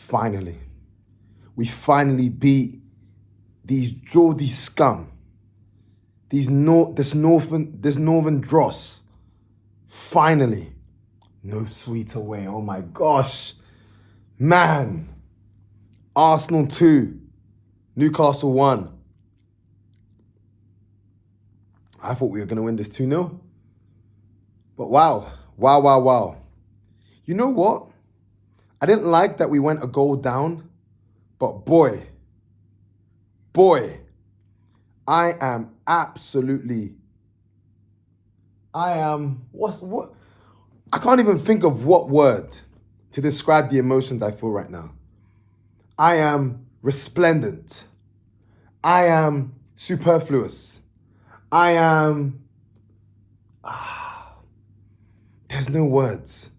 Finally. We finally beat these Geordie scum. This northern dross. Finally. No sweeter way. Oh my gosh. Man. Arsenal 2. Newcastle 1. I thought we were going to win this 2-0. But wow. Wow. You know what? I didn't like that we went a goal down. But boy, I am absolutely, I can't even think of what word to describe the emotions I feel right now. I am resplendent. I am superfluous. I am, there's no words.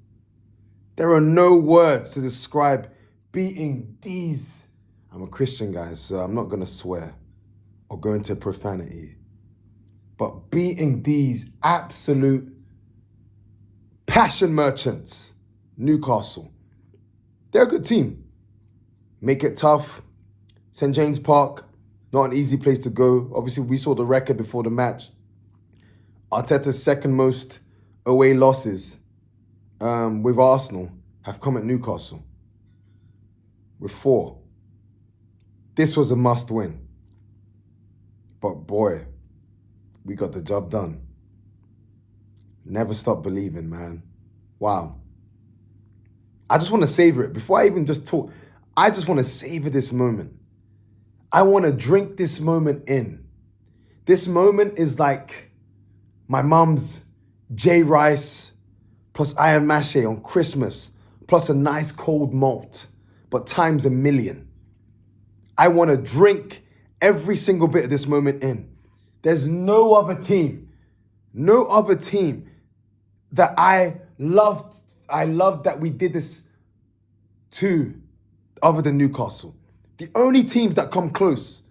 There are no words to describe beating these. I'm a Christian, guys, so I'm not going to swear or go into profanity. But beating these absolute passion merchants, Newcastle. They're a good team. Make it tough. St. James Park, not an easy place to go. Obviously, we saw the record before the match. Arteta's second most away losses with Arsenal have come at Newcastle with 4. This was a must win. But boy, we got the job done. Never stop believing, man. Wow. I just want to savor it. Before I even just talk, I just want to savor this moment. I want to drink this moment in. This moment is like my mum's J rice plus iron mache on Christmas plus a nice cold malt, but times a million. I want to drink every single bit of this moment in. There's no other team that I loved that we did this to other than Newcastle. The only teams that come close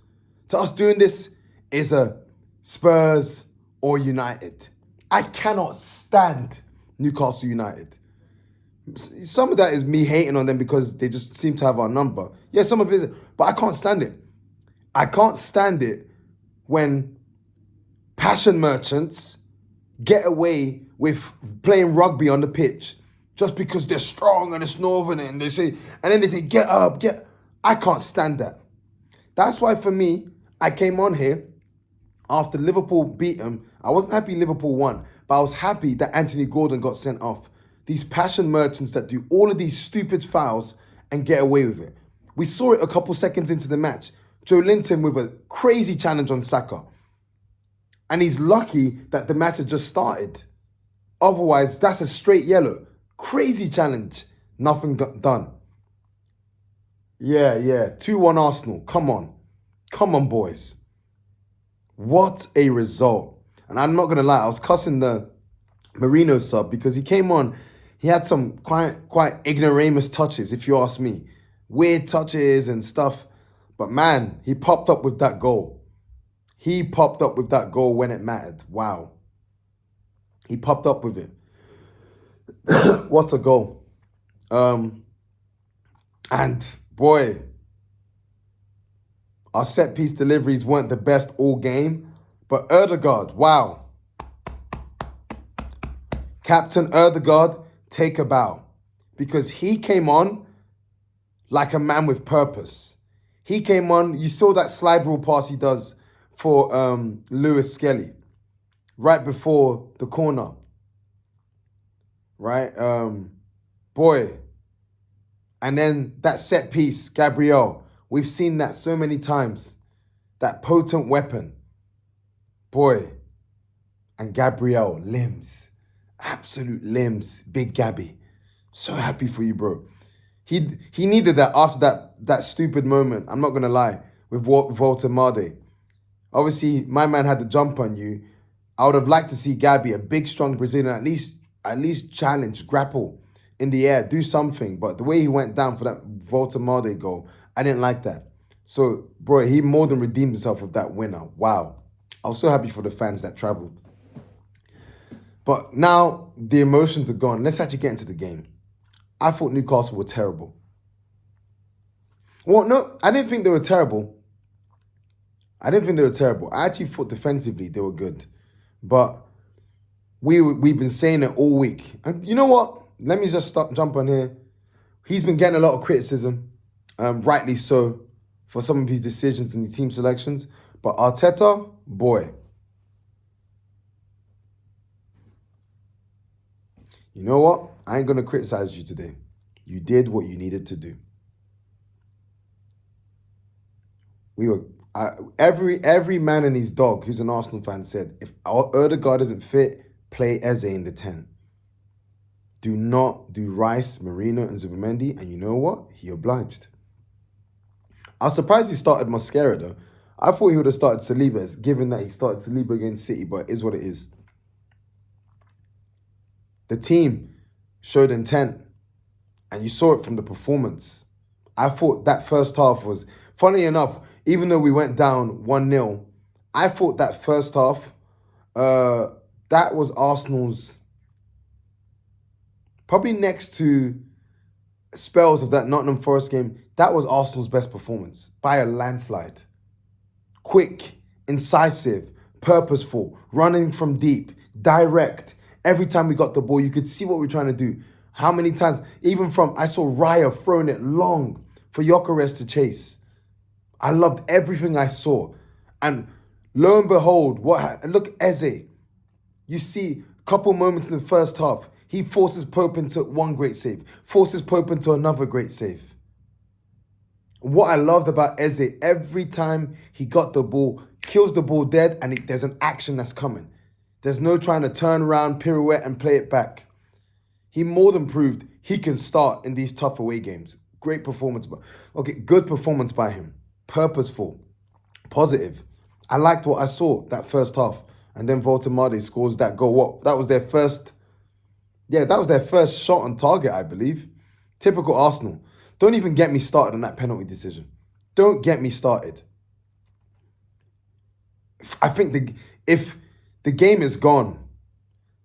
to us doing this is a Spurs or United. I cannot stand Newcastle United. Some of that is me hating on them because they just seem to have our number. Yeah, some of it, but I can't stand it. I can't stand it when passion merchants get away with playing rugby on the pitch just because they're strong and it's northern and they say, and then they say, get up. I can't stand that. That's why for me, I came on here after Liverpool beat them. I wasn't happy Liverpool won, but I was happy that Anthony Gordon got sent off. These passion merchants that do all of these stupid fouls and get away with it. We saw it a couple seconds into the match. Joe Linton with a crazy challenge on Saka. And he's lucky that the match had just started. Otherwise, that's a straight yellow. Crazy challenge. Nothing got done. Yeah. 2-1 Arsenal. Come on, boys. What a result. And I'm not going to lie, I was cussing the Marino sub because he came on. He had some quite ignoramus touches, if you ask me. Weird touches and stuff. But man, he popped up with that goal. He popped up with that goal when it mattered. Wow. He popped up with it. What a goal. And boy, our set piece deliveries weren't the best all game. But Ødegaard, wow. Captain Ødegaard, take a bow. Because he came on like a man with purpose. He came on, you saw that slide rule pass he does for Lewis Skelly right before the corner. Right? Boy. And then that set piece, Gabriel. We've seen that so many times. That potent weapon. Boy. And Gabriel, limbs. Absolute limbs. Big Gabby. So happy for you, bro. He needed that after that stupid moment. I'm not going to lie. With Walter Marde. Obviously, my man had the jump on you. I would have liked to see Gabby, a big, strong Brazilian, at least challenge, grapple in the air, do something. But the way he went down for that Walter Marde goal, I didn't like that. So, bro, he more than redeemed himself with that winner. Wow. I was so happy for the fans that travelled. But now the emotions are gone. Let's actually get into the game. I thought Newcastle were terrible. Well, no, I didn't think they were terrible. I didn't think they were terrible. I actually thought defensively they were good. But we've been saying it all week. And you know what? Let me just jump on here. He's been getting a lot of criticism, rightly so, for some of his decisions and the team selections. But Arteta, boy. You know what? I ain't going to criticize you today. You did what you needed to do. Every man and his dog who's an Arsenal fan said, if Odegaard isn't fit, play Eze in the 10. Do not do Rice, Marino, and Zubimendi. And you know what? He obliged. I was surprised he started Mosquera, though. I thought he would have started Saliba, given that he started Saliba against City, but it is what it is. The team showed intent, and you saw it from the performance. I thought that first half was, funny enough, even though we went down 1-0, I thought that first half, that was Arsenal's, probably next to spells of that Nottingham Forest game, that was Arsenal's best performance by a landslide. Quick, incisive, purposeful, running from deep, direct. Every time we got the ball, you could see what we were trying to do. How many times, even from, I saw Raya throwing it long for Gyökeres to chase. I loved everything I saw. And lo and behold, look, Eze. You see a couple moments in the first half. He forces Pope into one great save. Forces Pope into another great save. What I loved about Eze, every time he got the ball, kills the ball dead, and there's an action that's coming. There's no trying to turn around, pirouette, and play it back. He more than proved he can start in these tough away games. Great performance. Good performance by him. Purposeful. Positive. I liked what I saw that first half. And then Voltemade scores that goal. That was their first... Yeah, that was their first shot on target, I believe. Typical Arsenal. Don't even get me started on that penalty decision. Don't get me started. I think if the game is gone,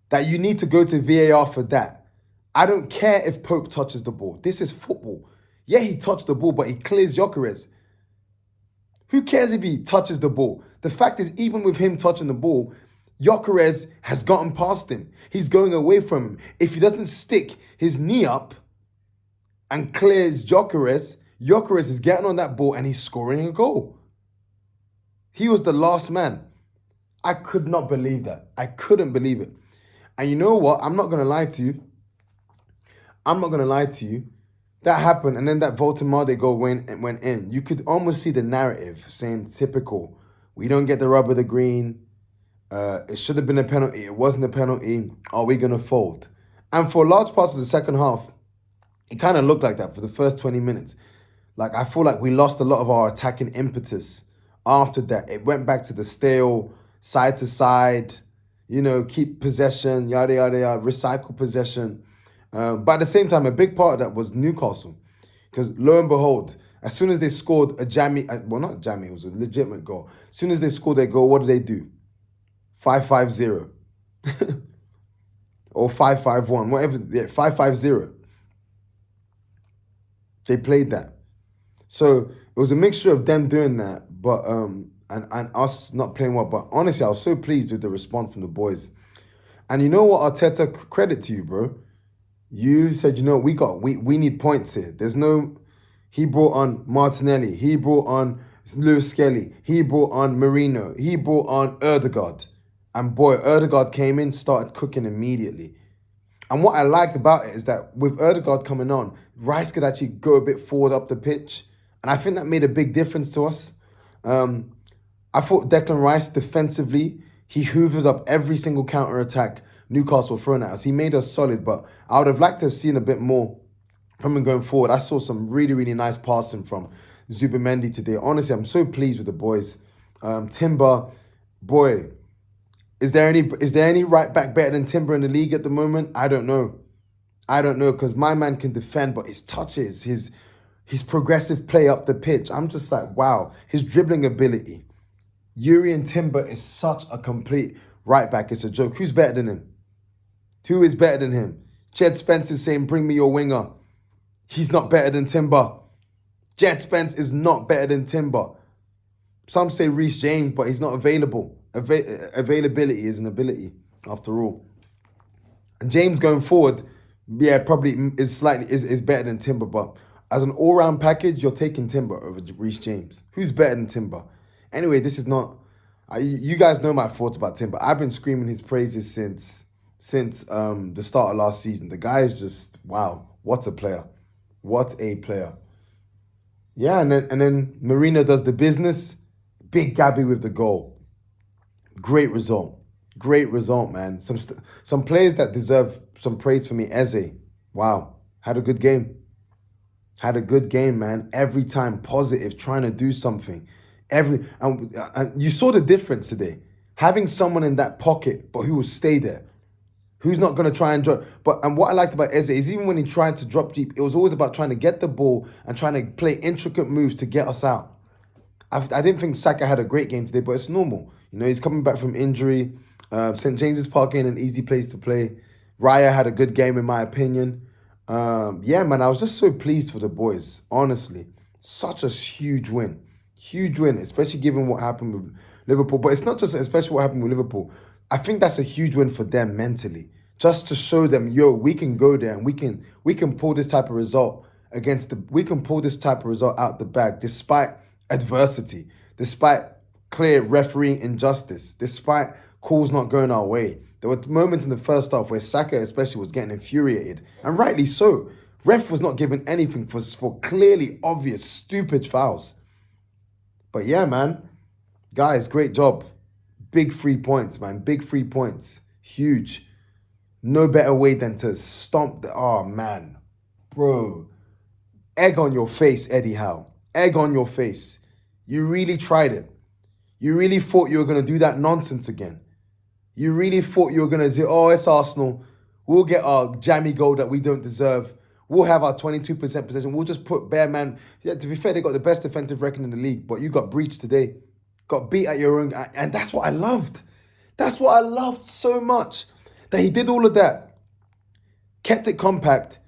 that you need to go to VAR for that. I don't care if Pope touches the ball. This is football. Yeah, he touched the ball, but he clears Gyökeres. Who cares if he touches the ball? The fact is, even with him touching the ball, Gyökeres has gotten past him. He's going away from him. If he doesn't stick his knee up and clears Gyökeres, Gyökeres is getting on that ball and he's scoring a goal. He was the last man. I could not believe that. I couldn't believe it. And you know what? I'm not going to lie to you. That happened, and then that Voltemade goal went in. You could almost see the narrative saying, typical. We don't get the rub of the green. It should have been a penalty. It wasn't a penalty. Are we going to fold? And for large parts of the second half, it kind of looked like that for the first 20 minutes. Like, I feel like we lost a lot of our attacking impetus after that. It went back to the stale, side to side, keep possession, yada, yada, yada, recycle possession. But at the same time, a big part of that was Newcastle. Because lo and behold, as soon as they scored a jammy, well, not jammy, it was a legitimate goal. As soon as they scored their goal, what do? 5-5-0. Or 5-5-1, whatever. Yeah, 5-5-0. They played that. So it was a mixture of them doing that, but and us not playing well. But honestly, I was so pleased with the response from the boys. And you know what, Arteta, credit to you, bro. You said, we need points here. He brought on Martinelli. He brought on Lewis Skelly. He brought on Marino. He brought on Odegaard. And boy, Odegaard came in, started cooking immediately. And what I liked about it is that with Odegaard coming on, Rice could actually go a bit forward up the pitch. And I think that made a big difference to us. I thought Declan Rice defensively, he hoovered up every single counter-attack Newcastle thrown at us. He made us solid, but I would have liked to have seen a bit more from him going forward. I saw some really, really nice passing from Zubimendi today. Honestly, I'm so pleased with the boys. Timber, boy, is there any right back better than Timber in the league at the moment? I don't know. Because my man can defend, but his touches, his progressive play up the pitch, I'm just like, wow. His dribbling ability. Yuri and Timber is such a complete right back. It's a joke. Who's better than him? Who is better than him? Jed Spencer's saying, bring me your winger. He's not better than Timber. Jet Spence is not better than Timber. Some say Reece James, but he's not available. Availability is an ability, after all. And James going forward, yeah, probably is better than Timber, but as an all-round package, you're taking Timber over Reece James. Who's better than Timber? Anyway, this is not. You guys know my thoughts about Timber. I've been screaming his praises since the start of last season. The guy is just wow. What a player! What a player! Yeah, and then Marino does the business. Big Gabby with the goal. Great result. Great result, man. Some players that deserve some praise for me. Eze, wow, had a good game. Had a good game, man. Every time positive, trying to do something. And you saw the difference today. Having someone in that pocket, but who will stay there. Who's not going to try and drop. And what I liked about Eze is even when he tried to drop deep, it was always about trying to get the ball and trying to play intricate moves to get us out. I didn't think Saka had a great game today, but it's normal. You know, he's coming back from injury. St. James's Park ain't an easy place to play. Raya had a good game, in my opinion. Yeah, man, I was just so pleased for the boys, honestly. Such a huge win. Huge win, especially given what happened with Liverpool. But it's not just especially what happened with Liverpool. I think that's a huge win for them mentally. Just to show them, yo, we can go there and we can pull this type of result we can pull this type of result out the bag despite adversity, despite clear refereeing injustice, despite calls not going our way. There were moments in the first half where Saka especially was getting infuriated, and rightly so. Ref was not giving anything for clearly obvious, stupid fouls. But yeah, man, guys, great job. Big 3 points, man. Big 3 points. Huge. No better way than to stomp the... Oh, man. Bro. Egg on your face, Eddie Howe. Egg on your face. You really tried it. You really thought you were going to do that nonsense again. You really thought you were going to say, oh, it's Arsenal. We'll get our jammy goal that we don't deserve. We'll have our 22% possession. We'll just put bare man. Yeah, to be fair, they got the best defensive record in the league, but you got breached today. Got beat at your own. And that's what I loved. That's what I loved so much. That he did all of that. Kept it compact.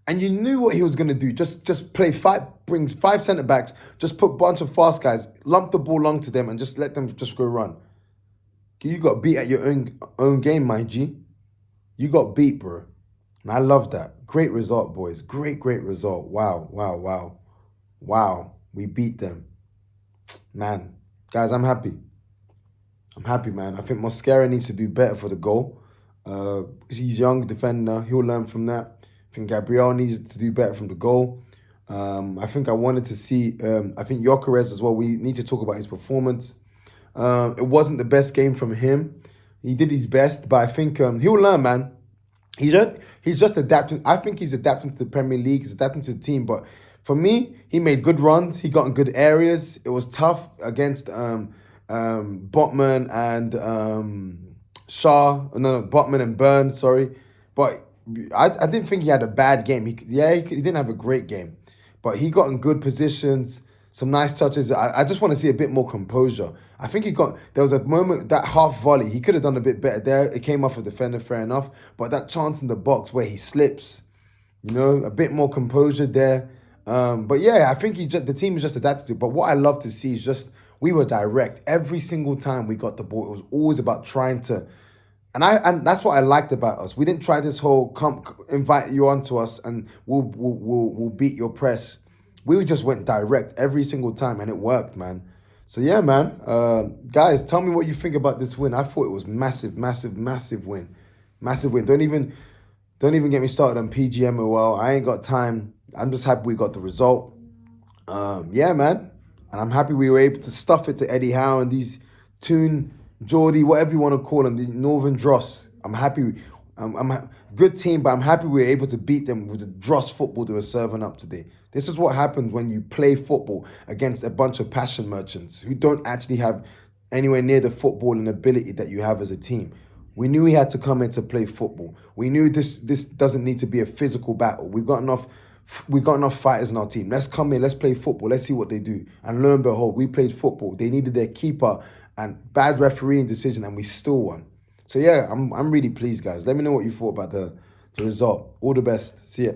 And you knew what he was going to do. Just brings 5 centre-backs, just put a bunch of fast guys, lump the ball long to them and just let them just go run. You got beat at your own game, my G. You got beat, bro. And I love that. Great result, boys. Great result. Wow. Wow. We beat them. Man, guys, I'm happy. I'm happy, man. I think Mosquera needs to do better for the goal. He's a young defender. He'll learn from that. I think Gabriel needs to do better from the goal. I think I wanted to see... I think Gyökeres as well. We need to talk about his performance. It wasn't the best game from him. He did his best, but I think he'll learn, man. He's just adapting. I think he's adapting to the Premier League. He's adapting to the team. But for me, he made good runs. He got in good areas. It was tough against Botman and Botman and Burns, sorry. But I didn't think he had a bad game. He didn't have a great game. But he got in good positions, some nice touches. I just want to see a bit more composure. I think there was a moment, that half volley, he could have done a bit better there. It came off a defender, fair enough. But that chance in the box where he slips, you know, a bit more composure there. But yeah, I think the team is just adapted to it. But what I love to see is just, we were direct. Every single time we got the ball, it was always about trying to... And that's what I liked about us. We didn't try this whole, invite you onto us and we'll beat your press. We just went direct every single time and it worked, man. So yeah, man. Guys, tell me what you think about this win. I thought it was massive win. Massive win. Don't even get me started on PGMOL. I ain't got time. I'm just happy we got the result. Yeah, man. And I'm happy we were able to stuff it to Eddie Howe and these Geordie, whatever you want to call them, the Northern Dross. I'm happy. I'm a good team, but I'm happy we were able to beat them with the Dross football they were serving up today. This is what happens when you play football against a bunch of passion merchants who don't actually have anywhere near the football and ability that you have as a team. We knew we had to come in to play football. We knew this doesn't need to be a physical battle. We got enough fighters in our team. Let's come in, let's play football. Let's see what they do. And lo and behold, we played football. They needed their keeper and bad refereeing decision, and we still won. So yeah, I'm really pleased, guys. Let me know what you thought about the result. All the best. See ya.